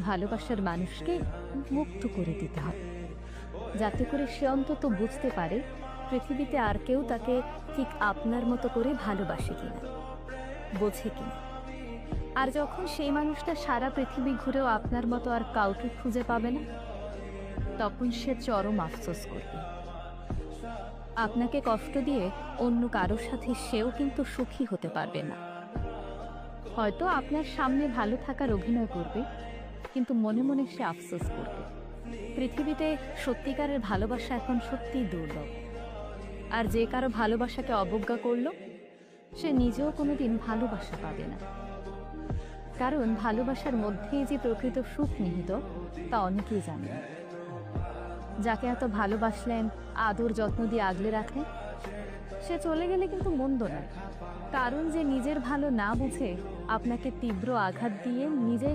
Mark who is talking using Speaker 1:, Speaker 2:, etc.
Speaker 1: ভালোবাসার মানুষকে মুক্ত করে দিতে হবে, যাতে করে সে অন্তত বুঝতে পারে পৃথিবীতে আর কেউ তাকে ঠিক আপনার মতো করে ভালোবাসে কিনা, বোঝে কিনা। আর যখন সেই মানুষটা সারা পৃথিবী ঘুরেও আপনার মতো আর কাউকে খুঁজে পাবে না, তখন সে চরম আফসোস করবে। আপনাকে কষ্ট দিয়ে অন্য কারোর সাথে সেও কিন্তু সুখী হতে পারবে না। হয়তো আপনার সামনে ভালো থাকার অভিনয় করবে, কিন্তু মনে মনে সে আফসোস করবে। পৃথিবীতে সত্যিকারের ভালোবাসা এখন সত্যিই দুর্লভ। আর যে কারো ভালোবাসাকে অবজ্ঞা করলো, সে নিজেও কোনোদিন ভালোবাসা পাবে না। কারণ ভালোবাসার মধ্যেই যে প্রকৃত সুখ নিহিত, তা অনেকেই জানে না। যাকে এত ভালোবাসলেন, আদর যত্ন দিয়ে আগলে রাখলেন, সে চলে গেলে কিন্তু মন্দ নয়। কারণ যে নিজের ভালো না বুঝে আপনাকে তীব্র আঘাত দিয়ে নিজে